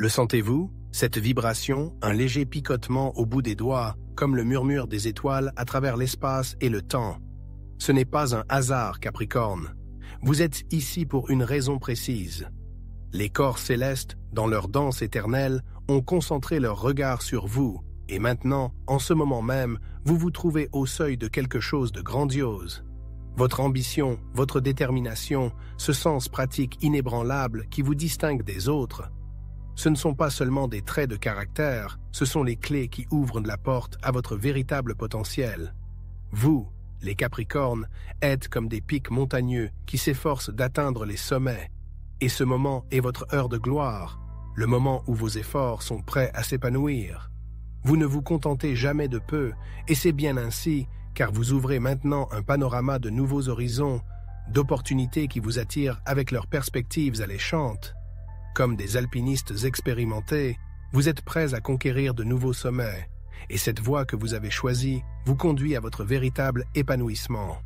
Le sentez-vous? Cette vibration, un léger picotement au bout des doigts, comme le murmure des étoiles à travers l'espace et le temps. Ce n'est pas un hasard, Capricorne. Vous êtes ici pour une raison précise. Les corps célestes, dans leur danse éternelle, ont concentré leur regard sur vous, et maintenant, en ce moment même, vous vous trouvez au seuil de quelque chose de grandiose. Votre ambition, votre détermination, ce sens pratique inébranlable qui vous distingue des autres, ce ne sont pas seulement des traits de caractère, ce sont les clés qui ouvrent la porte à votre véritable potentiel. Vous, les Capricornes, êtes comme des pics montagneux qui s'efforcent d'atteindre les sommets. Et ce moment est votre heure de gloire, le moment où vos efforts sont prêts à s'épanouir. Vous ne vous contentez jamais de peu, et c'est bien ainsi, car vous ouvrez maintenant un panorama de nouveaux horizons, d'opportunités qui vous attirent avec leurs perspectives alléchantes. Comme des alpinistes expérimentés, vous êtes prêts à conquérir de nouveaux sommets, et cette voie que vous avez choisie vous conduit à votre véritable épanouissement.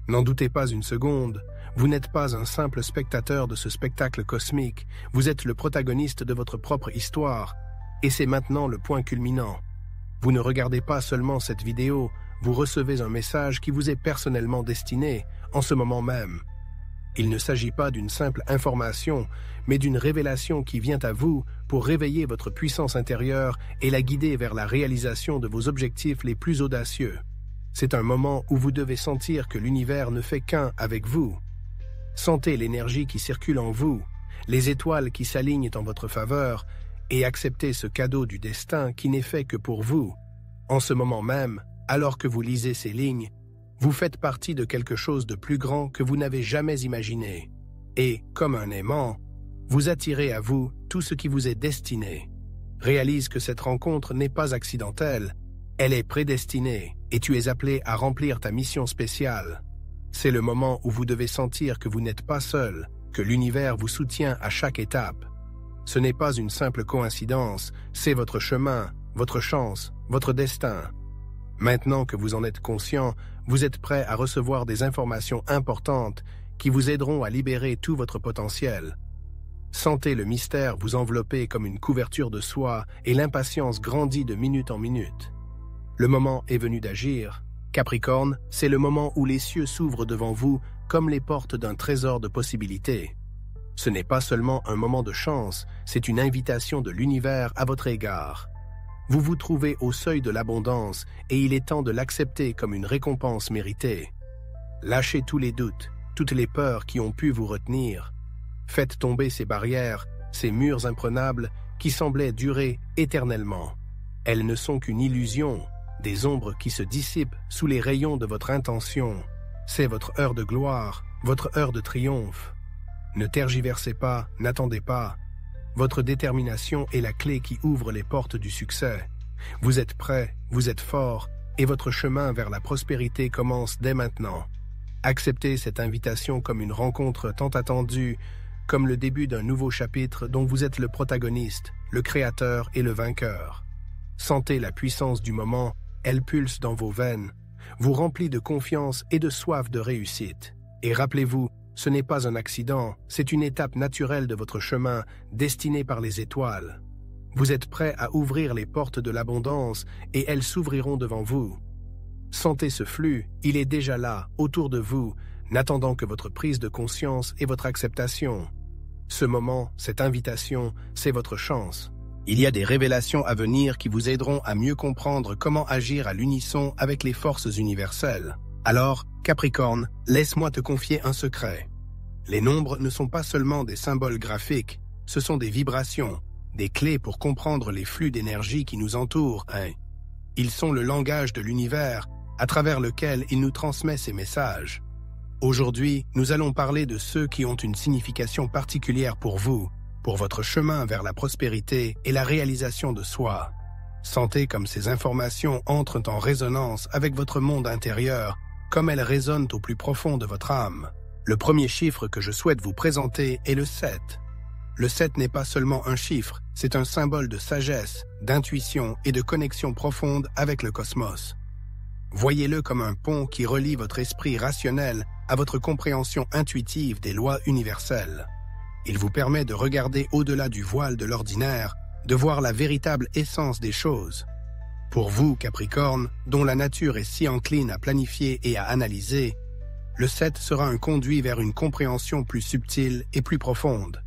N'en doutez pas une seconde, vous n'êtes pas un simple spectateur de ce spectacle cosmique, vous êtes le protagoniste de votre propre histoire, et c'est maintenant le point culminant. Vous ne regardez pas seulement cette vidéo, vous recevez un message qui vous est personnellement destiné, en ce moment même. Il ne s'agit pas d'une simple information, mais d'une révélation qui vient à vous pour réveiller votre puissance intérieure et la guider vers la réalisation de vos objectifs les plus audacieux. C'est un moment où vous devez sentir que l'univers ne fait qu'un avec vous. Sentez l'énergie qui circule en vous, les étoiles qui s'alignent en votre faveur, et acceptez ce cadeau du destin qui n'est fait que pour vous. En ce moment même, alors que vous lisez ces lignes, vous faites partie de quelque chose de plus grand que vous n'avez jamais imaginé. Et, comme un aimant, vous attirez à vous tout ce qui vous est destiné. Réalise que cette rencontre n'est pas accidentelle, elle est prédestinée et tu es appelé à remplir ta mission spéciale. C'est le moment où vous devez sentir que vous n'êtes pas seul, que l'univers vous soutient à chaque étape. Ce n'est pas une simple coïncidence, c'est votre chemin, votre chance, votre destin. Maintenant que vous en êtes conscient, vous êtes prêt à recevoir des informations importantes qui vous aideront à libérer tout votre potentiel. Sentez le mystère vous envelopper comme une couverture de soie et l'impatience grandit de minute en minute. Le moment est venu d'agir. Capricorne, c'est le moment où les cieux s'ouvrent devant vous comme les portes d'un trésor de possibilités. Ce n'est pas seulement un moment de chance, c'est une invitation de l'univers à votre égard. Vous vous trouvez au seuil de l'abondance et il est temps de l'accepter comme une récompense méritée. Lâchez tous les doutes, toutes les peurs qui ont pu vous retenir. Faites tomber ces barrières, ces murs imprenables qui semblaient durer éternellement. Elles ne sont qu'une illusion, des ombres qui se dissipent sous les rayons de votre intention. C'est votre heure de gloire, votre heure de triomphe. Ne tergiversez pas, n'attendez pas. Votre détermination est la clé qui ouvre les portes du succès. Vous êtes prêt, vous êtes fort, et votre chemin vers la prospérité commence dès maintenant. Acceptez cette invitation comme une rencontre tant attendue, comme le début d'un nouveau chapitre dont vous êtes le protagoniste, le créateur et le vainqueur. Sentez la puissance du moment, elle pulse dans vos veines, vous remplit de confiance et de soif de réussite. Et rappelez-vous, ce n'est pas un accident, c'est une étape naturelle de votre chemin, destinée par les étoiles. Vous êtes prêt à ouvrir les portes de l'abondance et elles s'ouvriront devant vous. Sentez ce flux, il est déjà là, autour de vous, n'attendant que votre prise de conscience et votre acceptation. Ce moment, cette invitation, c'est votre chance. Il y a des révélations à venir qui vous aideront à mieux comprendre comment agir à l'unisson avec les forces universelles. Alors, Capricorne, laisse-moi te confier un secret. Les nombres ne sont pas seulement des symboles graphiques, ce sont des vibrations, des clés pour comprendre les flux d'énergie qui nous entourent. Ils sont le langage de l'univers, à travers lequel il nous transmet ses messages. Aujourd'hui, nous allons parler de ceux qui ont une signification particulière pour vous, pour votre chemin vers la prospérité et la réalisation de soi. Sentez comme ces informations entrent en résonance avec votre monde intérieur, comme elles résonnent au plus profond de votre âme. Le premier chiffre que je souhaite vous présenter est le 7. Le 7 n'est pas seulement un chiffre, c'est un symbole de sagesse, d'intuition et de connexion profonde avec le cosmos. Voyez-le comme un pont qui relie votre esprit rationnel à votre compréhension intuitive des lois universelles. Il vous permet de regarder au-delà du voile de l'ordinaire, de voir la véritable essence des choses. Pour vous, Capricorne, dont la nature est si encline à planifier et à analyser, le 7 sera un conduit vers une compréhension plus subtile et plus profonde.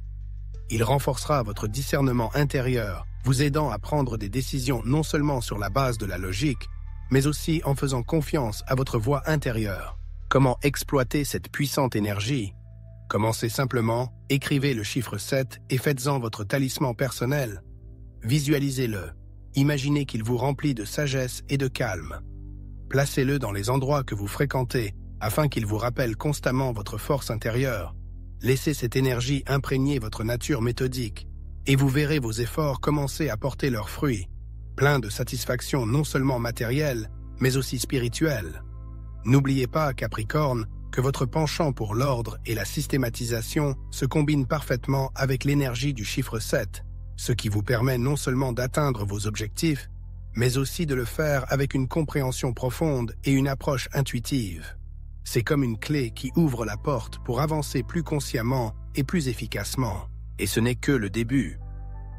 Il renforcera votre discernement intérieur, vous aidant à prendre des décisions non seulement sur la base de la logique, mais aussi en faisant confiance à votre voix intérieure. Comment exploiter cette puissante énergie? Commencez simplement, écrivez le chiffre 7 et faites-en votre talisman personnel. Visualisez-le. Imaginez qu'il vous remplit de sagesse et de calme. Placez-le dans les endroits que vous fréquentez afin qu'il vous rappelle constamment votre force intérieure. Laissez cette énergie imprégner votre nature méthodique et vous verrez vos efforts commencer à porter leurs fruits, pleins de satisfaction non seulement matérielle, mais aussi spirituelle. N'oubliez pas, Capricorne, que votre penchant pour l'ordre et la systématisation se combine parfaitement avec l'énergie du chiffre 7, ce qui vous permet non seulement d'atteindre vos objectifs, mais aussi de le faire avec une compréhension profonde et une approche intuitive. C'est comme une clé qui ouvre la porte pour avancer plus consciemment et plus efficacement. Et ce n'est que le début.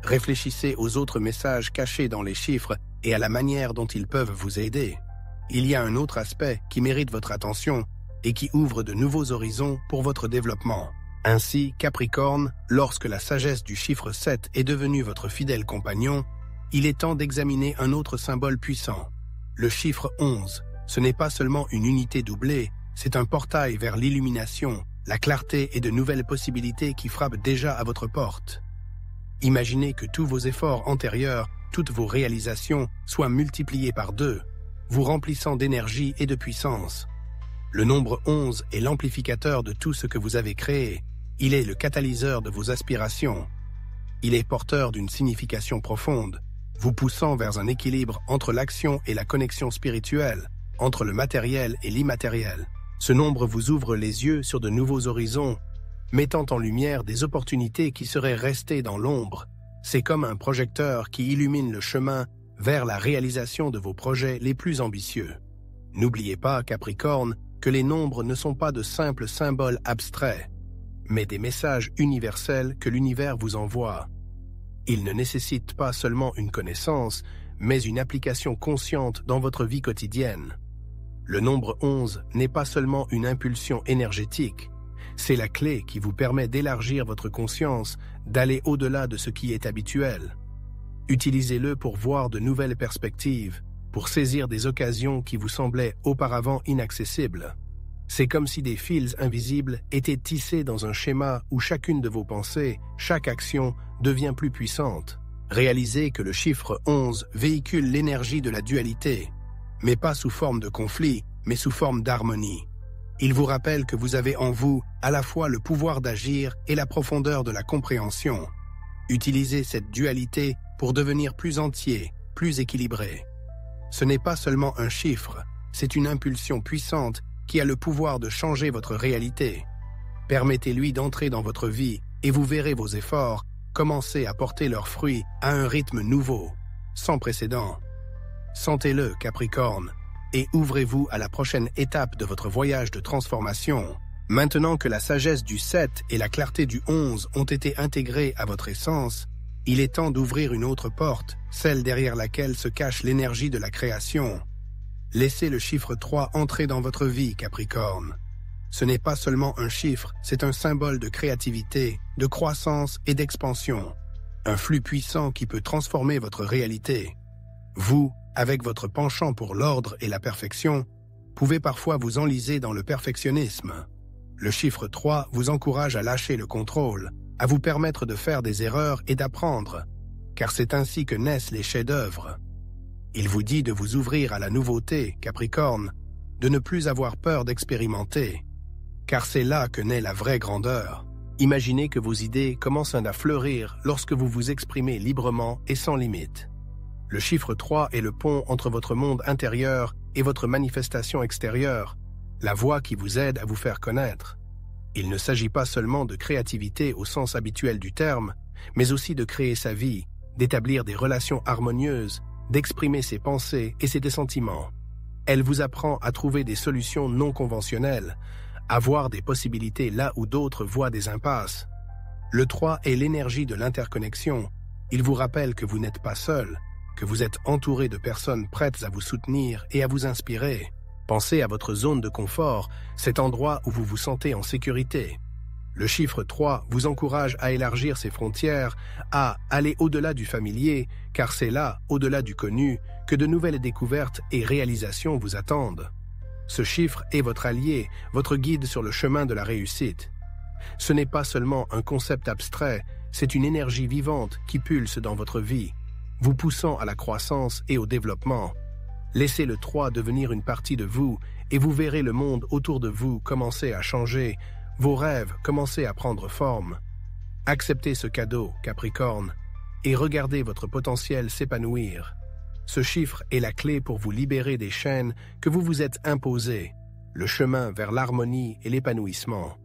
Réfléchissez aux autres messages cachés dans les chiffres et à la manière dont ils peuvent vous aider. Il y a un autre aspect qui mérite votre attention et qui ouvre de nouveaux horizons pour votre développement. Ainsi, Capricorne, lorsque la sagesse du chiffre 7 est devenue votre fidèle compagnon, il est temps d'examiner un autre symbole puissant. Le chiffre 11, ce n'est pas seulement une unité doublée, c'est un portail vers l'illumination, la clarté et de nouvelles possibilités qui frappent déjà à votre porte. Imaginez que tous vos efforts antérieurs, toutes vos réalisations soient multipliés par 2, vous remplissant d'énergie et de puissance. Le nombre 11 est l'amplificateur de tout ce que vous avez créé. Il est le catalyseur de vos aspirations. Il est porteur d'une signification profonde, vous poussant vers un équilibre entre l'action et la connexion spirituelle, entre le matériel et l'immatériel. Ce nombre vous ouvre les yeux sur de nouveaux horizons, mettant en lumière des opportunités qui seraient restées dans l'ombre. C'est comme un projecteur qui illumine le chemin vers la réalisation de vos projets les plus ambitieux. N'oubliez pas, Capricorne, que les nombres ne sont pas de simples symboles abstraits, mais des messages universels que l'univers vous envoie. Ils ne nécessitent pas seulement une connaissance, mais une application consciente dans votre vie quotidienne. Le nombre 11 n'est pas seulement une impulsion énergétique, c'est la clé qui vous permet d'élargir votre conscience, d'aller au-delà de ce qui est habituel. Utilisez-le pour voir de nouvelles perspectives, pour saisir des occasions qui vous semblaient auparavant inaccessibles. C'est comme si des fils invisibles étaient tissés dans un schéma où chacune de vos pensées, chaque action, devient plus puissante. Réalisez que le chiffre 11 véhicule l'énergie de la dualité, mais pas sous forme de conflit, mais sous forme d'harmonie. Il vous rappelle que vous avez en vous à la fois le pouvoir d'agir et la profondeur de la compréhension. Utilisez cette dualité pour devenir plus entier, plus équilibré. Ce n'est pas seulement un chiffre, c'est une impulsion puissante qui a le pouvoir de changer votre réalité. Permettez-lui d'entrer dans votre vie et vous verrez vos efforts commencer à porter leurs fruits à un rythme nouveau, sans précédent. Sentez-le, Capricorne, et ouvrez-vous à la prochaine étape de votre voyage de transformation. Maintenant que la sagesse du 7 et la clarté du 11 ont été intégrées à votre essence, il est temps d'ouvrir une autre porte, celle derrière laquelle se cache l'énergie de la création. Laissez le chiffre 3 entrer dans votre vie, Capricorne. Ce n'est pas seulement un chiffre, c'est un symbole de créativité, de croissance et d'expansion. Un flux puissant qui peut transformer votre réalité. Vous, avec votre penchant pour l'ordre et la perfection, pouvez parfois vous enliser dans le perfectionnisme. Le chiffre 3 vous encourage à lâcher le contrôle, à vous permettre de faire des erreurs et d'apprendre, car c'est ainsi que naissent les chefs-d'œuvre. Il vous dit de vous ouvrir à la nouveauté, Capricorne, de ne plus avoir peur d'expérimenter, car c'est là que naît la vraie grandeur. Imaginez que vos idées commencent à fleurir lorsque vous vous exprimez librement et sans limite. Le chiffre 3 est le pont entre votre monde intérieur et votre manifestation extérieure, la voie qui vous aide à vous faire connaître. Il ne s'agit pas seulement de créativité au sens habituel du terme, mais aussi de créer sa vie, d'établir des relations harmonieuses, d'exprimer ses pensées et ses sentiments. Elle vous apprend à trouver des solutions non conventionnelles, à voir des possibilités là où d'autres voient des impasses. Le 3 est l'énergie de l'interconnexion. Il vous rappelle que vous n'êtes pas seul, que vous êtes entouré de personnes prêtes à vous soutenir et à vous inspirer. Pensez à votre zone de confort, cet endroit où vous vous sentez en sécurité. Le chiffre 3 vous encourage à élargir ses frontières, à aller au-delà du familier, car c'est là, au-delà du connu, que de nouvelles découvertes et réalisations vous attendent. Ce chiffre est votre allié, votre guide sur le chemin de la réussite. Ce n'est pas seulement un concept abstrait, c'est une énergie vivante qui pulse dans votre vie, vous poussant à la croissance et au développement. Laissez le 3 devenir une partie de vous et vous verrez le monde autour de vous commencer à changer, vos rêves commencer à prendre forme. Acceptez ce cadeau, Capricorne, et regardez votre potentiel s'épanouir. Ce chiffre est la clé pour vous libérer des chaînes que vous vous êtes imposées, le chemin vers l'harmonie et l'épanouissement.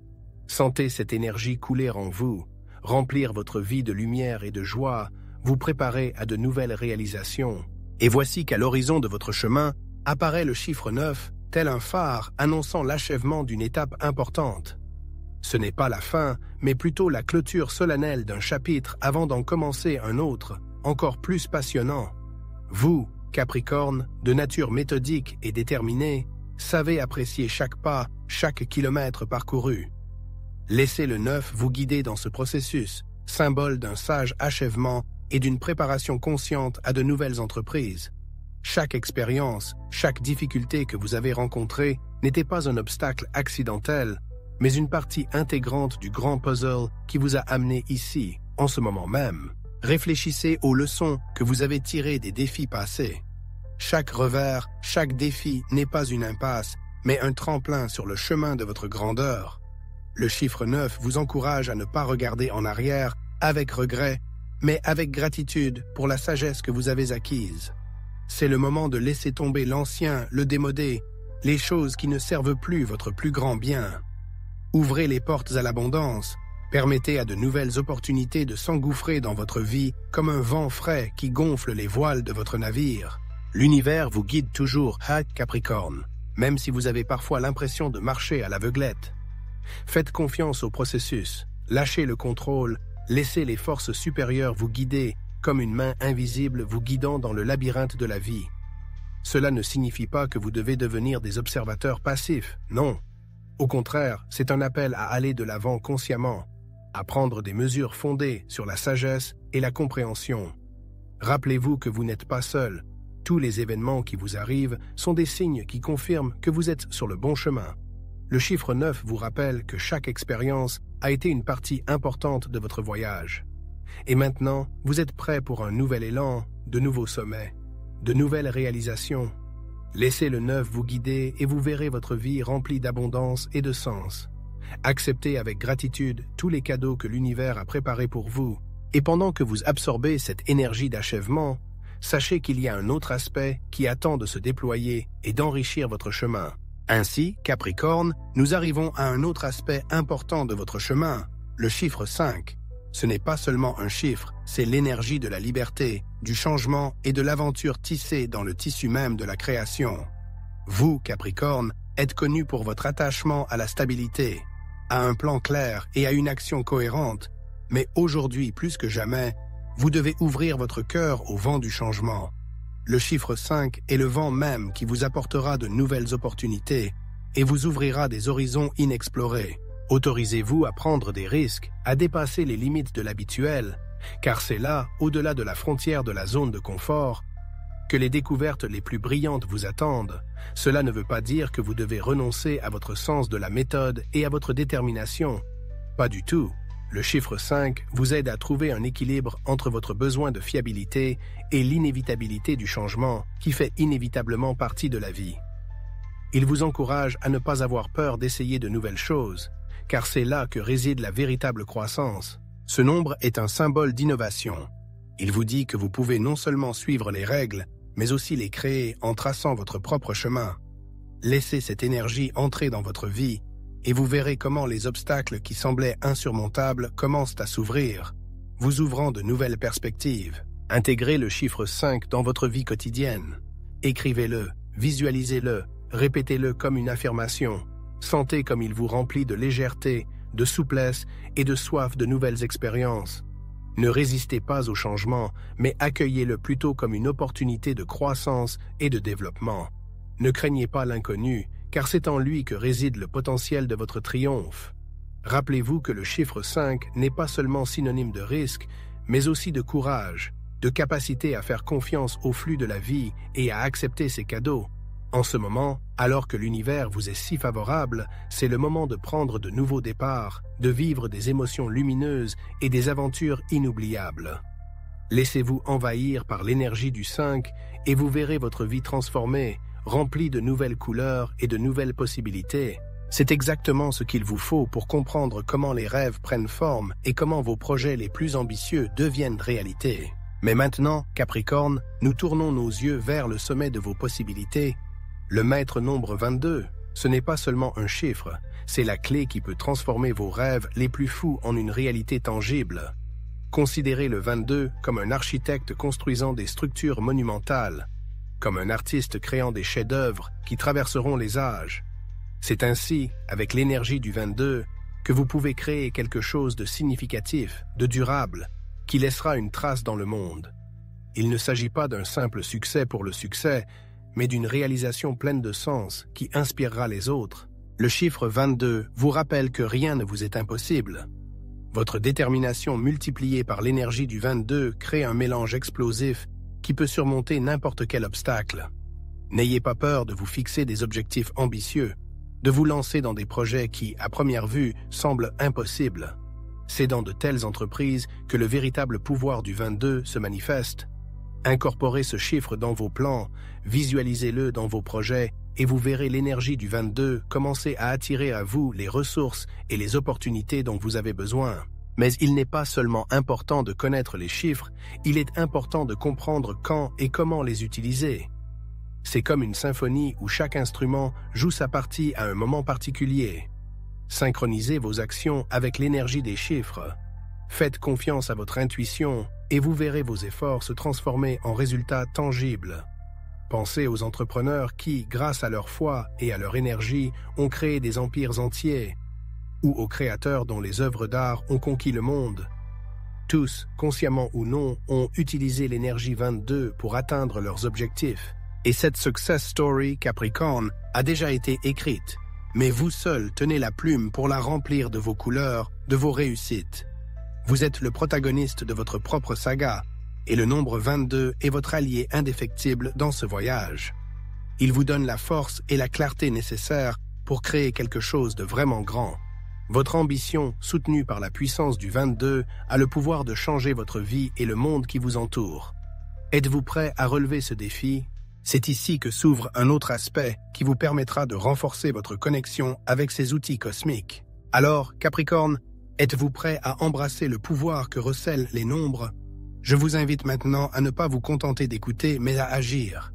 Sentez cette énergie couler en vous, remplir votre vie de lumière et de joie, vous préparer à de nouvelles réalisations. Et voici qu'à l'horizon de votre chemin apparaît le chiffre 9, tel un phare annonçant l'achèvement d'une étape importante. Ce n'est pas la fin, mais plutôt la clôture solennelle d'un chapitre avant d'en commencer un autre, encore plus passionnant. Vous, Capricorne, de nature méthodique et déterminée, savez apprécier chaque pas, chaque kilomètre parcouru. Laissez le 9 vous guider dans ce processus, symbole d'un sage achèvement et d'une préparation consciente à de nouvelles entreprises. Chaque expérience, chaque difficulté que vous avez rencontrée n'était pas un obstacle accidentel, mais une partie intégrante du grand puzzle qui vous a amené ici, en ce moment même. Réfléchissez aux leçons que vous avez tirées des défis passés. Chaque revers, chaque défi n'est pas une impasse, mais un tremplin sur le chemin de votre grandeur. Le chiffre 9 vous encourage à ne pas regarder en arrière avec regret, mais avec gratitude pour la sagesse que vous avez acquise. C'est le moment de laisser tomber l'ancien, le démodé, les choses qui ne servent plus votre plus grand bien. Ouvrez les portes à l'abondance, permettez à de nouvelles opportunités de s'engouffrer dans votre vie comme un vent frais qui gonfle les voiles de votre navire. L'univers vous guide toujours, Capricorne, même si vous avez parfois l'impression de marcher à l'aveuglette. Faites confiance au processus, lâchez le contrôle, laissez les forces supérieures vous guider comme une main invisible vous guidant dans le labyrinthe de la vie. Cela ne signifie pas que vous devez devenir des observateurs passifs, non. Au contraire, c'est un appel à aller de l'avant consciemment, à prendre des mesures fondées sur la sagesse et la compréhension. Rappelez-vous que vous n'êtes pas seul. Tous les événements qui vous arrivent sont des signes qui confirment que vous êtes sur le bon chemin. Le chiffre 9 vous rappelle que chaque expérience a été une partie importante de votre voyage. Et maintenant, vous êtes prêt pour un nouvel élan, de nouveaux sommets, de nouvelles réalisations. Laissez le 9 vous guider et vous verrez votre vie remplie d'abondance et de sens. Acceptez avec gratitude tous les cadeaux que l'univers a préparés pour vous. Et pendant que vous absorbez cette énergie d'achèvement, sachez qu'il y a un autre aspect qui attend de se déployer et d'enrichir votre chemin. Ainsi, Capricorne, nous arrivons à un autre aspect important de votre chemin, le chiffre 5. Ce n'est pas seulement un chiffre, c'est l'énergie de la liberté, du changement et de l'aventure tissée dans le tissu même de la création. Vous, Capricorne, êtes connu pour votre attachement à la stabilité, à un plan clair et à une action cohérente, mais aujourd'hui, plus que jamais, vous devez ouvrir votre cœur au vent du changement. Le chiffre 5 est le vent même qui vous apportera de nouvelles opportunités et vous ouvrira des horizons inexplorés. Autorisez-vous à prendre des risques, à dépasser les limites de l'habituel, car c'est là, au-delà de la frontière de la zone de confort, que les découvertes les plus brillantes vous attendent. Cela ne veut pas dire que vous devez renoncer à votre sens de la méthode et à votre détermination. Pas du tout. Le chiffre 5 vous aide à trouver un équilibre entre votre besoin de fiabilité et l'inévitabilité du changement qui fait inévitablement partie de la vie. Il vous encourage à ne pas avoir peur d'essayer de nouvelles choses, car c'est là que réside la véritable croissance. Ce nombre est un symbole d'innovation. Il vous dit que vous pouvez non seulement suivre les règles, mais aussi les créer en traçant votre propre chemin. Laissez cette énergie entrer dans votre vie, et vous verrez comment les obstacles qui semblaient insurmontables commencent à s'ouvrir, vous ouvrant de nouvelles perspectives. Intégrez le chiffre 5 dans votre vie quotidienne. Écrivez-le, visualisez-le, répétez-le comme une affirmation. Sentez comme il vous remplit de légèreté, de souplesse et de soif de nouvelles expériences. Ne résistez pas au changement, mais accueillez-le plutôt comme une opportunité de croissance et de développement. Ne craignez pas l'inconnu, car c'est en lui que réside le potentiel de votre triomphe. Rappelez-vous que le chiffre 5 n'est pas seulement synonyme de risque, mais aussi de courage, de capacité à faire confiance au flux de la vie et à accepter ses cadeaux. En ce moment, alors que l'univers vous est si favorable, c'est le moment de prendre de nouveaux départs, de vivre des émotions lumineuses et des aventures inoubliables. Laissez-vous envahir par l'énergie du 5 et vous verrez votre vie transformée, remplie de nouvelles couleurs et de nouvelles possibilités. C'est exactement ce qu'il vous faut pour comprendre comment les rêves prennent forme et comment vos projets les plus ambitieux deviennent réalité. Mais maintenant, Capricorne, nous tournons nos yeux vers le sommet de vos possibilités. Le maître nombre 22, ce n'est pas seulement un chiffre, c'est la clé qui peut transformer vos rêves les plus fous en une réalité tangible. Considérez le 22 comme un architecte construisant des structures monumentales, comme un artiste créant des chefs-d'œuvre qui traverseront les âges. C'est ainsi, avec l'énergie du 22, que vous pouvez créer quelque chose de significatif, de durable, qui laissera une trace dans le monde. Il ne s'agit pas d'un simple succès pour le succès, mais d'une réalisation pleine de sens qui inspirera les autres. Le chiffre 22 vous rappelle que rien ne vous est impossible. Votre détermination multipliée par l'énergie du 22 crée un mélange explosif qui peut surmonter n'importe quel obstacle. N'ayez pas peur de vous fixer des objectifs ambitieux, de vous lancer dans des projets qui, à première vue, semblent impossibles. C'est dans de telles entreprises que le véritable pouvoir du 22 se manifeste. Incorporez ce chiffre dans vos plans, visualisez-le dans vos projets et vous verrez l'énergie du 22 commencer à attirer à vous les ressources et les opportunités dont vous avez besoin. Mais il n'est pas seulement important de connaître les chiffres, il est important de comprendre quand et comment les utiliser. C'est comme une symphonie où chaque instrument joue sa partie à un moment particulier. Synchronisez vos actions avec l'énergie des chiffres. Faites confiance à votre intuition et vous verrez vos efforts se transformer en résultats tangibles. Pensez aux entrepreneurs qui, grâce à leur foi et à leur énergie, ont créé des empires entiers, ou aux créateurs dont les œuvres d'art ont conquis le monde. Tous, consciemment ou non, ont utilisé l'énergie 22 pour atteindre leurs objectifs. Et cette success story Capricorne a déjà été écrite. Mais vous seul tenez la plume pour la remplir de vos couleurs, de vos réussites. Vous êtes le protagoniste de votre propre saga, et le nombre 22 est votre allié indéfectible dans ce voyage. Il vous donne la force et la clarté nécessaires pour créer quelque chose de vraiment grand. Votre ambition, soutenue par la puissance du 22, a le pouvoir de changer votre vie et le monde qui vous entoure. Êtes-vous prêt à relever ce défi ? C'est ici que s'ouvre un autre aspect qui vous permettra de renforcer votre connexion avec ces outils cosmiques. Alors, Capricorne, êtes-vous prêt à embrasser le pouvoir que recèlent les nombres ? Je vous invite maintenant à ne pas vous contenter d'écouter, mais à agir.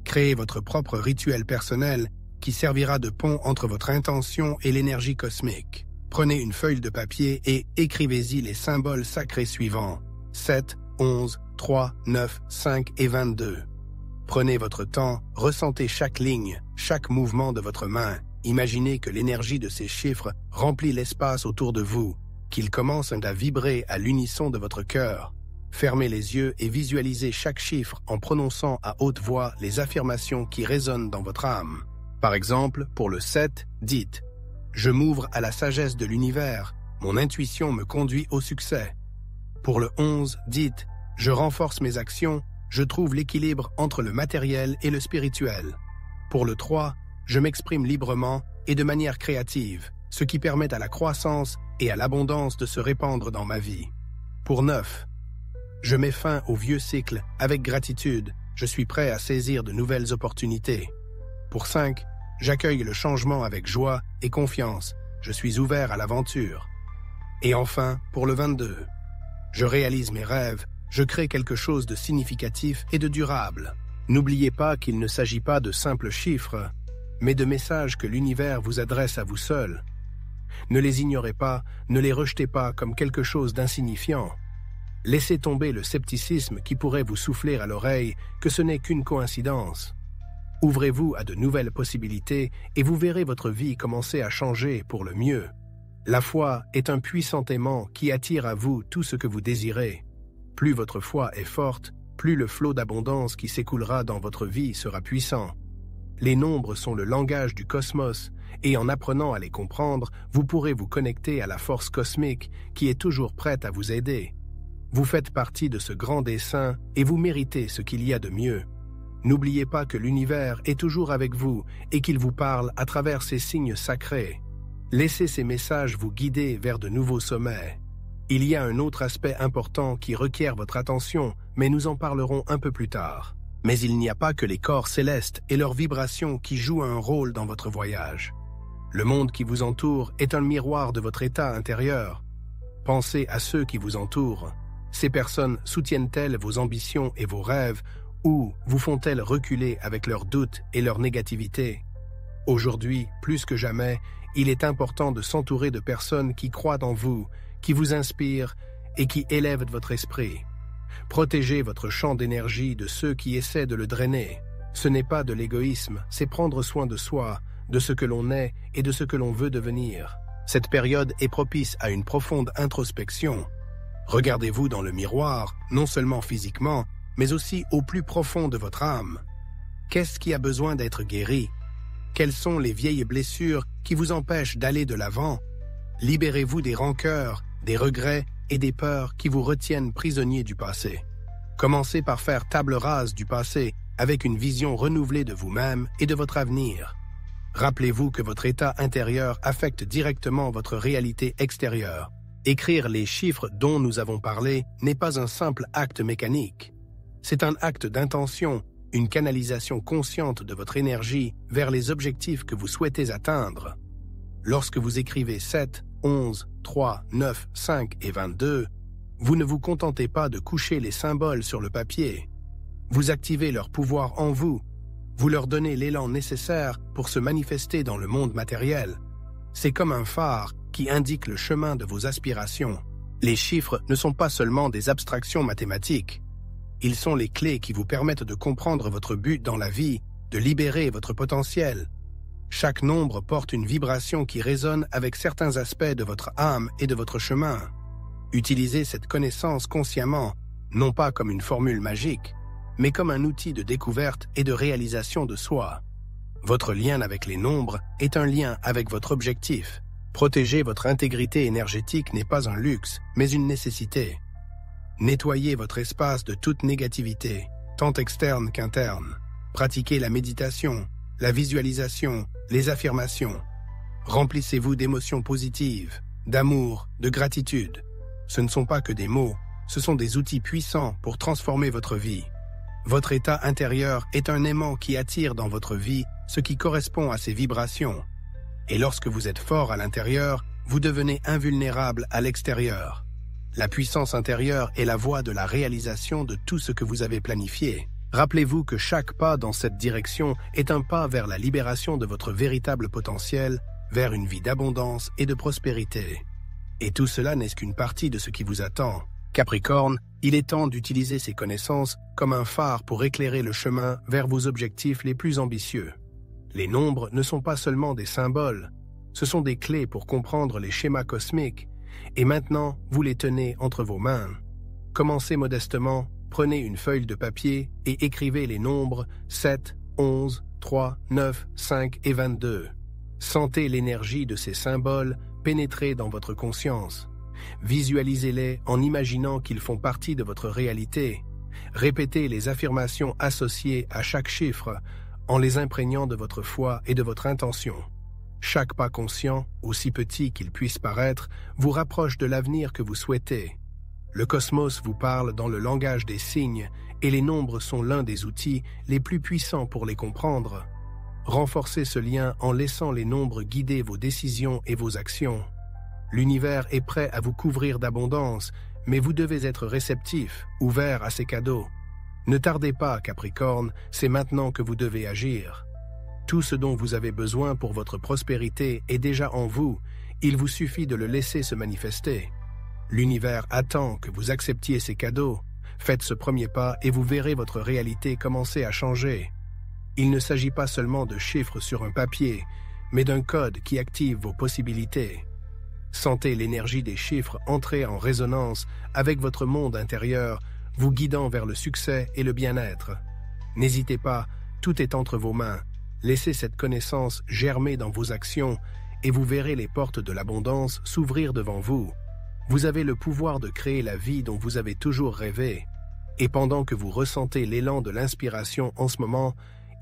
Créez votre propre rituel personnel qui servira de pont entre votre intention et l'énergie cosmique. Prenez une feuille de papier et écrivez-y les symboles sacrés suivants: 7, 11, 3, 9, 5 et 22. Prenez votre temps, ressentez chaque ligne, chaque mouvement de votre main. Imaginez que l'énergie de ces chiffres remplit l'espace autour de vous, qu'ils commencent à vibrer à l'unisson de votre cœur. Fermez les yeux et visualisez chaque chiffre en prononçant à haute voix les affirmations qui résonnent dans votre âme. Par exemple, pour le 7, dites « Je m'ouvre à la sagesse de l'univers, mon intuition me conduit au succès ». Pour le 11, dites « Je renforce mes actions, je trouve l'équilibre entre le matériel et le spirituel ». Pour le 3, je m'exprime librement et de manière créative, ce qui permet à la croissance et à l'abondance de se répandre dans ma vie. Pour 9, je mets fin au vieux cycle avec gratitude, je suis prêt à saisir de nouvelles opportunités. Pour 5, j'accueille le changement avec joie et confiance, je suis ouvert à l'aventure. Et enfin, pour le 22, je réalise mes rêves, je crée quelque chose de significatif et de durable. N'oubliez pas qu'il ne s'agit pas de simples chiffres, mais de messages que l'univers vous adresse à vous seul. Ne les ignorez pas, ne les rejetez pas comme quelque chose d'insignifiant. Laissez tomber le scepticisme qui pourrait vous souffler à l'oreille que ce n'est qu'une coïncidence. Ouvrez-vous à de nouvelles possibilités et vous verrez votre vie commencer à changer pour le mieux. La foi est un puissant aimant qui attire à vous tout ce que vous désirez. Plus votre foi est forte, plus le flot d'abondance qui s'écoulera dans votre vie sera puissant. Les nombres sont le langage du cosmos, et en apprenant à les comprendre, vous pourrez vous connecter à la force cosmique qui est toujours prête à vous aider. Vous faites partie de ce grand dessein et vous méritez ce qu'il y a de mieux. N'oubliez pas que l'univers est toujours avec vous et qu'il vous parle à travers ces signes sacrés. Laissez ces messages vous guider vers de nouveaux sommets. Il y a un autre aspect important qui requiert votre attention, mais nous en parlerons un peu plus tard. Mais il n'y a pas que les corps célestes et leurs vibrations qui jouent un rôle dans votre voyage. Le monde qui vous entoure est un miroir de votre état intérieur. Pensez à ceux qui vous entourent. Ces personnes soutiennent-elles vos ambitions et vos rêves, ou vous font-elles reculer avec leurs doutes et leur négativité? Aujourd'hui, plus que jamais, il est important de s'entourer de personnes qui croient en vous, qui vous inspirent et qui élèvent votre esprit. Protégez votre champ d'énergie de ceux qui essaient de le drainer. Ce n'est pas de l'égoïsme, c'est prendre soin de soi, de ce que l'on est et de ce que l'on veut devenir. Cette période est propice à une profonde introspection. Regardez-vous dans le miroir, non seulement physiquement, mais aussi au plus profond de votre âme. Qu'est-ce qui a besoin d'être guéri? Quelles sont les vieilles blessures qui vous empêchent d'aller de l'avant? Libérez-vous des rancœurs, des regrets et des peurs qui vous retiennent prisonniers du passé. Commencez par faire table rase du passé avec une vision renouvelée de vous-même et de votre avenir. Rappelez-vous que votre état intérieur affecte directement votre réalité extérieure. Écrire les chiffres dont nous avons parlé n'est pas un simple acte mécanique. C'est un acte d'intention, une canalisation consciente de votre énergie vers les objectifs que vous souhaitez atteindre. Lorsque vous écrivez 7, 11, 3, 9, 5 et 22, vous ne vous contentez pas de coucher les symboles sur le papier. Vous activez leur pouvoir en vous. Vous leur donnez l'élan nécessaire pour se manifester dans le monde matériel. C'est comme un phare qui indique le chemin de vos aspirations. Les chiffres ne sont pas seulement des abstractions mathématiques. Ils sont les clés qui vous permettent de comprendre votre but dans la vie, de libérer votre potentiel. Chaque nombre porte une vibration qui résonne avec certains aspects de votre âme et de votre chemin. Utilisez cette connaissance consciemment, non pas comme une formule magique, mais comme un outil de découverte et de réalisation de soi. Votre lien avec les nombres est un lien avec votre objectif. Protéger votre intégrité énergétique n'est pas un luxe, mais une nécessité. Nettoyez votre espace de toute négativité, tant externe qu'interne. Pratiquez la méditation, la visualisation, les affirmations. Remplissez-vous d'émotions positives, d'amour, de gratitude. Ce ne sont pas que des mots, ce sont des outils puissants pour transformer votre vie. Votre état intérieur est un aimant qui attire dans votre vie ce qui correspond à ces vibrations. Et lorsque vous êtes fort à l'intérieur, vous devenez invulnérable à l'extérieur. La puissance intérieure est la voie de la réalisation de tout ce que vous avez planifié. Rappelez-vous que chaque pas dans cette direction est un pas vers la libération de votre véritable potentiel, vers une vie d'abondance et de prospérité. Et tout cela n'est qu'une partie de ce qui vous attend. Capricorne, il est temps d'utiliser ces connaissances comme un phare pour éclairer le chemin vers vos objectifs les plus ambitieux. Les nombres ne sont pas seulement des symboles, ce sont des clés pour comprendre les schémas cosmiques, et maintenant vous les tenez entre vos mains. Commencez modestement, prenez une feuille de papier et écrivez les nombres 7, 11, 3, 9, 5 et 22. Sentez l'énergie de ces symboles pénétrer dans votre conscience. Visualisez-les en imaginant qu'ils font partie de votre réalité. Répétez les affirmations associées à chaque chiffre en les imprégnant de votre foi et de votre intention. Chaque pas conscient, aussi petit qu'il puisse paraître, vous rapproche de l'avenir que vous souhaitez. Le cosmos vous parle dans le langage des signes et les nombres sont l'un des outils les plus puissants pour les comprendre. Renforcez ce lien en laissant les nombres guider vos décisions et vos actions. L'univers est prêt à vous couvrir d'abondance, mais vous devez être réceptif, ouvert à ces cadeaux. Ne tardez pas, Capricorne, c'est maintenant que vous devez agir. Tout ce dont vous avez besoin pour votre prospérité est déjà en vous, il vous suffit de le laisser se manifester. L'univers attend que vous acceptiez ces cadeaux. Faites ce premier pas et vous verrez votre réalité commencer à changer. Il ne s'agit pas seulement de chiffres sur un papier, mais d'un code qui active vos possibilités. Sentez l'énergie des chiffres entrer en résonance avec votre monde intérieur, vous guidant vers le succès et le bien-être. N'hésitez pas, tout est entre vos mains. Laissez cette connaissance germer dans vos actions et vous verrez les portes de l'abondance s'ouvrir devant vous. Vous avez le pouvoir de créer la vie dont vous avez toujours rêvé. Et pendant que vous ressentez l'élan de l'inspiration en ce moment,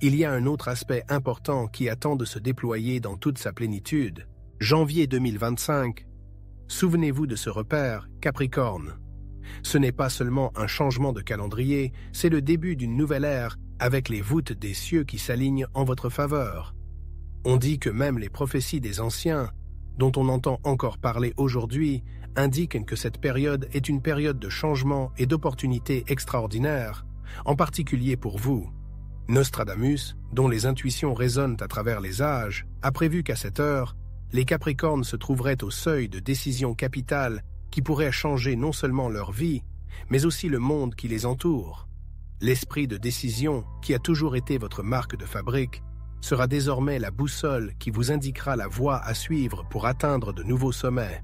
il y a un autre aspect important qui attend de se déployer dans toute sa plénitude. Janvier 2025. Souvenez-vous de ce repère, Capricorne. Ce n'est pas seulement un changement de calendrier, c'est le début d'une nouvelle ère avec les voûtes des cieux qui s'alignent en votre faveur. On dit que même les prophéties des anciens, dont on entend encore parler aujourd'hui, indiquent que cette période est une période de changement et d'opportunités extraordinaires, en particulier pour vous. Nostradamus, dont les intuitions résonnent à travers les âges, a prévu qu'à cette heure, les Capricornes se trouveraient au seuil de décisions capitales qui pourraient changer non seulement leur vie, mais aussi le monde qui les entoure. L'esprit de décision, qui a toujours été votre marque de fabrique, sera désormais la boussole qui vous indiquera la voie à suivre pour atteindre de nouveaux sommets.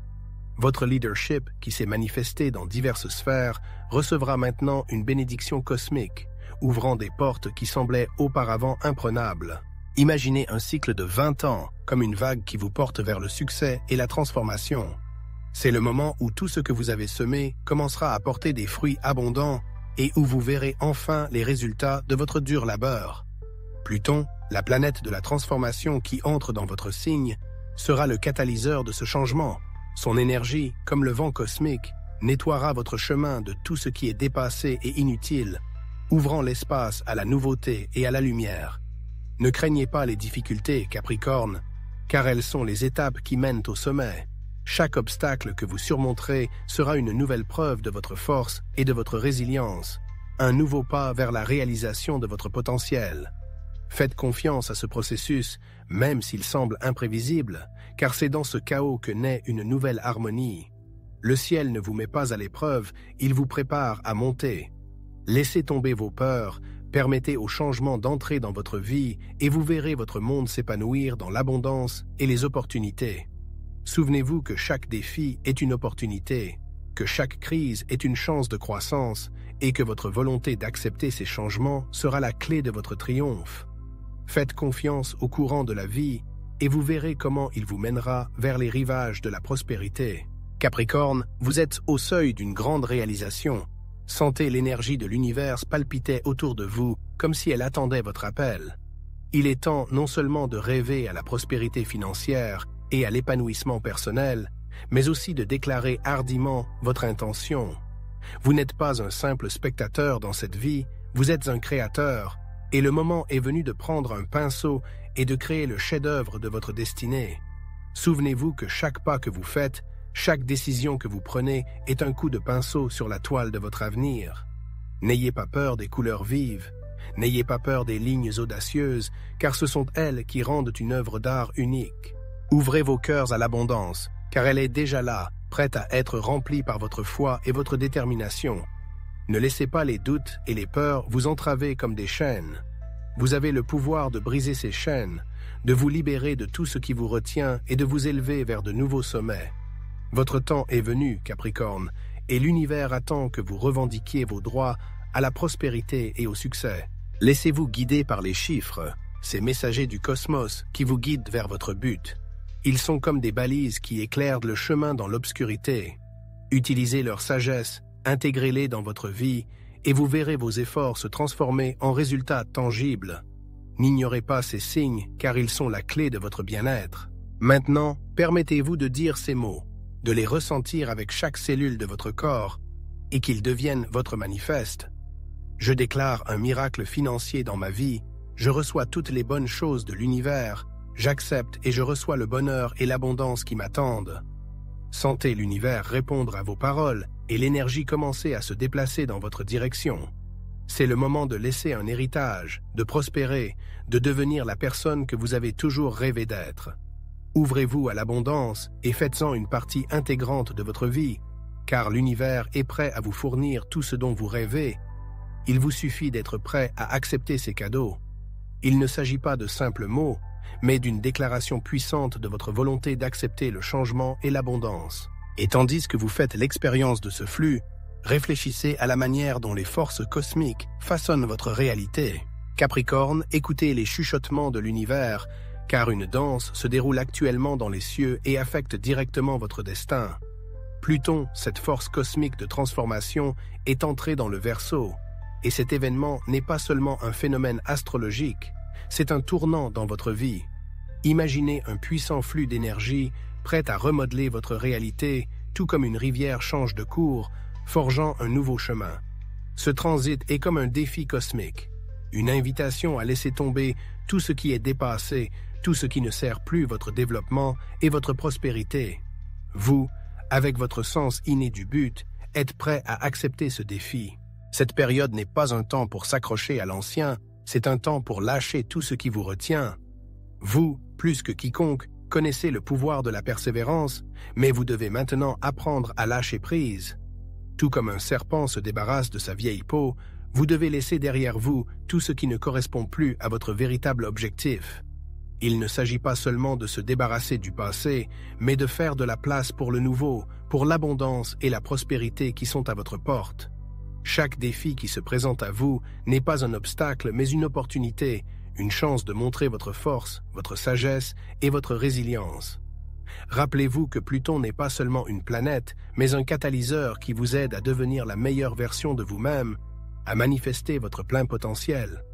Votre leadership, qui s'est manifesté dans diverses sphères, recevra maintenant une bénédiction cosmique, ouvrant des portes qui semblaient auparavant imprenables. Imaginez un cycle de 20 ans comme une vague qui vous porte vers le succès et la transformation. C'est le moment où tout ce que vous avez semé commencera à porter des fruits abondants et où vous verrez enfin les résultats de votre dur labeur. Pluton, la planète de la transformation qui entre dans votre signe, sera le catalyseur de ce changement. Son énergie, comme le vent cosmique, nettoiera votre chemin de tout ce qui est dépassé et inutile, ouvrant l'espace à la nouveauté et à la lumière. Ne craignez pas les difficultés, Capricorne, car elles sont les étapes qui mènent au sommet. Chaque obstacle que vous surmonterez sera une nouvelle preuve de votre force et de votre résilience, un nouveau pas vers la réalisation de votre potentiel. Faites confiance à ce processus, même s'il semble imprévisible, car c'est dans ce chaos que naît une nouvelle harmonie. Le ciel ne vous met pas à l'épreuve, il vous prépare à monter. Laissez tomber vos peurs, permettez au changement d'entrer dans votre vie et vous verrez votre monde s'épanouir dans l'abondance et les opportunités. Souvenez-vous que chaque défi est une opportunité, que chaque crise est une chance de croissance et que votre volonté d'accepter ces changements sera la clé de votre triomphe. Faites confiance au courant de la vie et vous verrez comment il vous mènera vers les rivages de la prospérité. Capricorne, vous êtes au seuil d'une grande réalisation. Sentez l'énergie de l'univers palpiter autour de vous comme si elle attendait votre appel. Il est temps non seulement de rêver à la prospérité financière et à l'épanouissement personnel, mais aussi de déclarer hardiment votre intention. Vous n'êtes pas un simple spectateur dans cette vie, vous êtes un créateur, et le moment est venu de prendre un pinceau et de créer le chef-d'œuvre de votre destinée. Souvenez-vous que chaque pas que vous faites, chaque décision que vous prenez est un coup de pinceau sur la toile de votre avenir. N'ayez pas peur des couleurs vives, n'ayez pas peur des lignes audacieuses, car ce sont elles qui rendent une œuvre d'art unique. Ouvrez vos cœurs à l'abondance, car elle est déjà là, prête à être remplie par votre foi et votre détermination. Ne laissez pas les doutes et les peurs vous entraver comme des chaînes. Vous avez le pouvoir de briser ces chaînes, de vous libérer de tout ce qui vous retient et de vous élever vers de nouveaux sommets. Votre temps est venu, Capricorne, et l'univers attend que vous revendiquiez vos droits à la prospérité et au succès. Laissez-vous guider par les chiffres, ces messagers du cosmos qui vous guident vers votre but. Ils sont comme des balises qui éclairent le chemin dans l'obscurité. Utilisez leur sagesse, intégrez-les dans votre vie, et vous verrez vos efforts se transformer en résultats tangibles. N'ignorez pas ces signes, car ils sont la clé de votre bien-être. Maintenant, permettez-vous de dire ces mots, de les ressentir avec chaque cellule de votre corps, et qu'ils deviennent votre manifeste. Je déclare un miracle financier dans ma vie, je reçois toutes les bonnes choses de l'univers, j'accepte et je reçois le bonheur et l'abondance qui m'attendent. Sentez l'univers répondre à vos paroles et l'énergie commencer à se déplacer dans votre direction. C'est le moment de laisser un héritage, de prospérer, de devenir la personne que vous avez toujours rêvé d'être. Ouvrez-vous à l'abondance et faites-en une partie intégrante de votre vie, car l'univers est prêt à vous fournir tout ce dont vous rêvez. Il vous suffit d'être prêt à accepter ces cadeaux. Il ne s'agit pas de simples mots, mais d'une déclaration puissante de votre volonté d'accepter le changement et l'abondance. Et tandis que vous faites l'expérience de ce flux, réfléchissez à la manière dont les forces cosmiques façonnent votre réalité. Capricorne, écoutez les chuchotements de l'univers, car une danse se déroule actuellement dans les cieux et affecte directement votre destin. Pluton, cette force cosmique de transformation, est entré dans le Verseau, et cet événement n'est pas seulement un phénomène astrologique, c'est un tournant dans votre vie. Imaginez un puissant flux d'énergie prêt à remodeler votre réalité, tout comme une rivière change de cours, forgeant un nouveau chemin. Ce transit est comme un défi cosmique, une invitation à laisser tomber tout ce qui est dépassé, tout ce qui ne sert plus votre développement et votre prospérité. Vous, avec votre sens inné du but, êtes prêt à accepter ce défi. Cette période n'est pas un temps pour s'accrocher à l'ancien, c'est un temps pour lâcher tout ce qui vous retient. Vous, plus que quiconque, connaissez le pouvoir de la persévérance, mais vous devez maintenant apprendre à lâcher prise. Tout comme un serpent se débarrasse de sa vieille peau, vous devez laisser derrière vous tout ce qui ne correspond plus à votre véritable objectif. Il ne s'agit pas seulement de se débarrasser du passé, mais de faire de la place pour le nouveau, pour l'abondance et la prospérité qui sont à votre porte. Chaque défi qui se présente à vous n'est pas un obstacle, mais une opportunité, une chance de montrer votre force, votre sagesse et votre résilience. Rappelez-vous que Pluton n'est pas seulement une planète, mais un catalyseur qui vous aide à devenir la meilleure version de vous-même, à manifester votre plein potentiel.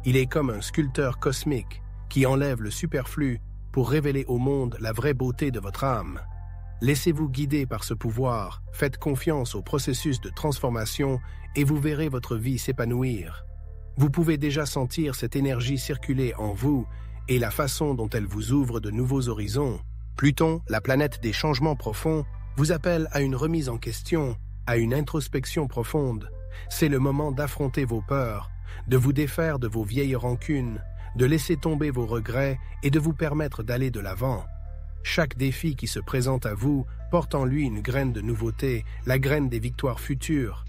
Il est comme un sculpteur cosmique qui enlève le superflu pour révéler au monde la vraie beauté de votre âme. Laissez-vous guider par ce pouvoir, faites confiance au processus de transformation et vous verrez votre vie s'épanouir. Vous pouvez déjà sentir cette énergie circuler en vous et la façon dont elle vous ouvre de nouveaux horizons. Pluton, la planète des changements profonds, vous appelle à une remise en question, à une introspection profonde. C'est le moment d'affronter vos peurs, de vous défaire de vos vieilles rancunes, de laisser tomber vos regrets et de vous permettre d'aller de l'avant. Chaque défi qui se présente à vous porte en lui une graine de nouveauté, la graine des victoires futures.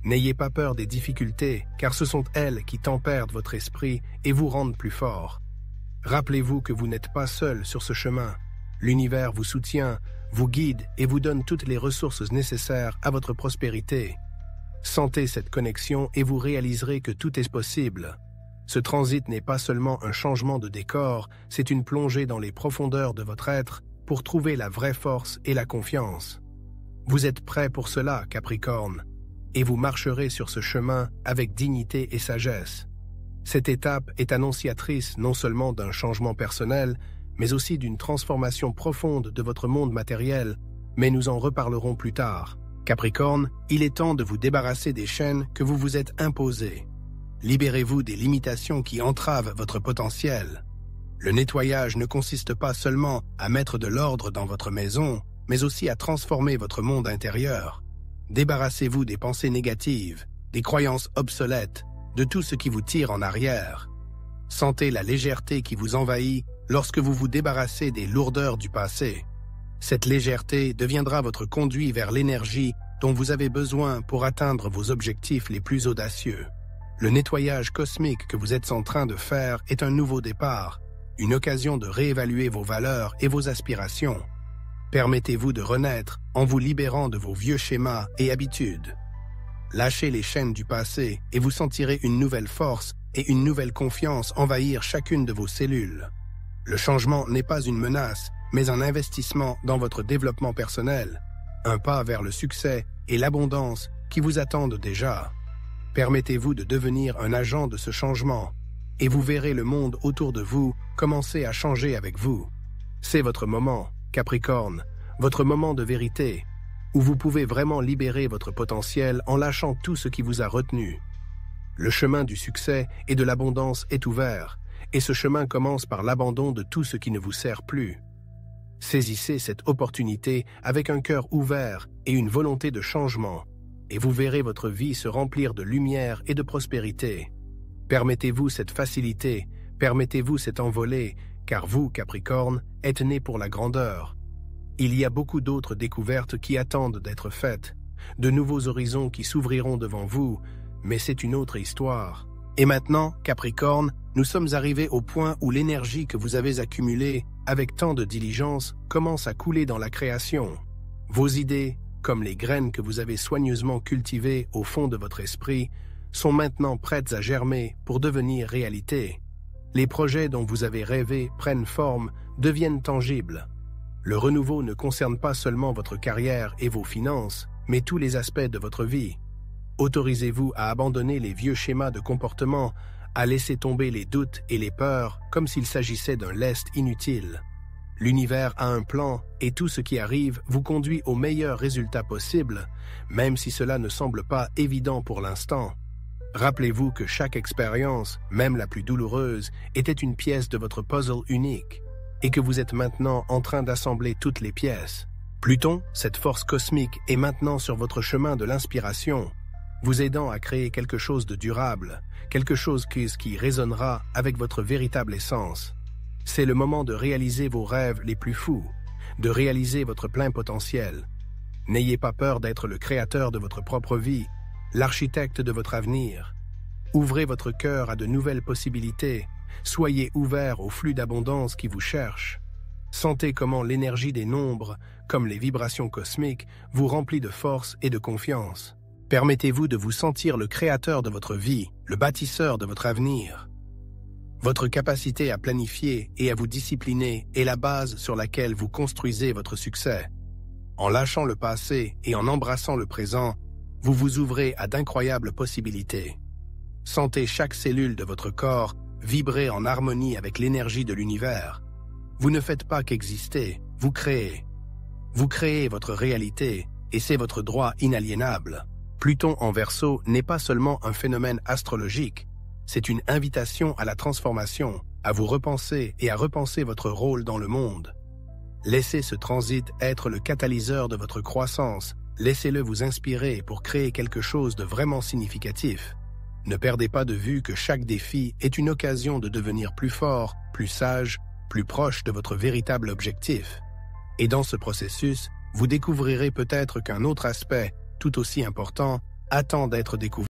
N'ayez pas peur des difficultés, car ce sont elles qui tempèrent votre esprit et vous rendent plus fort. Rappelez-vous que vous n'êtes pas seul sur ce chemin. L'univers vous soutient, vous guide et vous donne toutes les ressources nécessaires à votre prospérité. Sentez cette connexion et vous réaliserez que tout est possible. Ce transit n'est pas seulement un changement de décor, c'est une plongée dans les profondeurs de votre être pour trouver la vraie force et la confiance. Vous êtes prêt pour cela, Capricorne, et vous marcherez sur ce chemin avec dignité et sagesse. Cette étape est annonciatrice non seulement d'un changement personnel, mais aussi d'une transformation profonde de votre monde matériel, mais nous en reparlerons plus tard. Capricorne, il est temps de vous débarrasser des chaînes que vous vous êtes imposées. Libérez-vous des limitations qui entravent votre potentiel. Le nettoyage ne consiste pas seulement à mettre de l'ordre dans votre maison, mais aussi à transformer votre monde intérieur. Débarrassez-vous des pensées négatives, des croyances obsolètes, de tout ce qui vous tire en arrière. Sentez la légèreté qui vous envahit lorsque vous vous débarrassez des lourdeurs du passé. Cette légèreté deviendra votre conduit vers l'énergie dont vous avez besoin pour atteindre vos objectifs les plus audacieux. Le nettoyage cosmique que vous êtes en train de faire est un nouveau départ, une occasion de réévaluer vos valeurs et vos aspirations. Permettez-vous de renaître en vous libérant de vos vieux schémas et habitudes. Lâchez les chaînes du passé et vous sentirez une nouvelle force et une nouvelle confiance envahir chacune de vos cellules. Le changement n'est pas une menace, mais un investissement dans votre développement personnel, un pas vers le succès et l'abondance qui vous attendent déjà. Permettez-vous de devenir un agent de ce changement, et vous verrez le monde autour de vous commencer à changer avec vous. C'est votre moment, Capricorne, votre moment de vérité, où vous pouvez vraiment libérer votre potentiel en lâchant tout ce qui vous a retenu. Le chemin du succès et de l'abondance est ouvert, et ce chemin commence par l'abandon de tout ce qui ne vous sert plus. Saisissez cette opportunité avec un cœur ouvert et une volonté de changement, et vous verrez votre vie se remplir de lumière et de prospérité. Permettez-vous cette facilité, permettez-vous cette envolée, car vous, Capricorne, êtes né pour la grandeur. Il y a beaucoup d'autres découvertes qui attendent d'être faites, de nouveaux horizons qui s'ouvriront devant vous, mais c'est une autre histoire. Et maintenant, Capricorne, nous sommes arrivés au point où l'énergie que vous avez accumulée avec tant de diligence commence à couler dans la création. Vos idées, comme les graines que vous avez soigneusement cultivées au fond de votre esprit, sont maintenant prêtes à germer pour devenir réalité. Les projets dont vous avez rêvé prennent forme, deviennent tangibles. Le renouveau ne concerne pas seulement votre carrière et vos finances, mais tous les aspects de votre vie. Autorisez-vous à abandonner les vieux schémas de comportement, à laisser tomber les doutes et les peurs comme s'il s'agissait d'un lest inutile. L'univers a un plan et tout ce qui arrive vous conduit au meilleur résultat possible, même si cela ne semble pas évident pour l'instant. Rappelez-vous que chaque expérience, même la plus douloureuse, était une pièce de votre puzzle unique, et que vous êtes maintenant en train d'assembler toutes les pièces. Pluton, cette force cosmique, est maintenant sur votre chemin de l'inspiration, vous aidant à créer quelque chose de durable, quelque chose qui résonnera avec votre véritable essence. C'est le moment de réaliser vos rêves les plus fous, de réaliser votre plein potentiel. N'ayez pas peur d'être le créateur de votre propre vie, l'architecte de votre avenir. Ouvrez votre cœur à de nouvelles possibilités, soyez ouvert au flux d'abondance qui vous cherche. Sentez comment l'énergie des nombres, comme les vibrations cosmiques, vous remplit de force et de confiance. Permettez-vous de vous sentir le créateur de votre vie, le bâtisseur de votre avenir. Votre capacité à planifier et à vous discipliner est la base sur laquelle vous construisez votre succès. En lâchant le passé et en embrassant le présent, vous vous ouvrez à d'incroyables possibilités. Sentez chaque cellule de votre corps vibrer en harmonie avec l'énergie de l'univers. Vous ne faites pas qu'exister, vous créez. Vous créez votre réalité et c'est votre droit inaliénable. Pluton en Verseau n'est pas seulement un phénomène astrologique, c'est une invitation à la transformation, à vous repenser et à repenser votre rôle dans le monde. Laissez ce transit être le catalyseur de votre croissance, laissez-le vous inspirer pour créer quelque chose de vraiment significatif. Ne perdez pas de vue que chaque défi est une occasion de devenir plus fort, plus sage, plus proche de votre véritable objectif. Et dans ce processus, vous découvrirez peut-être qu'un autre aspect, tout aussi important, attend d'être découvert.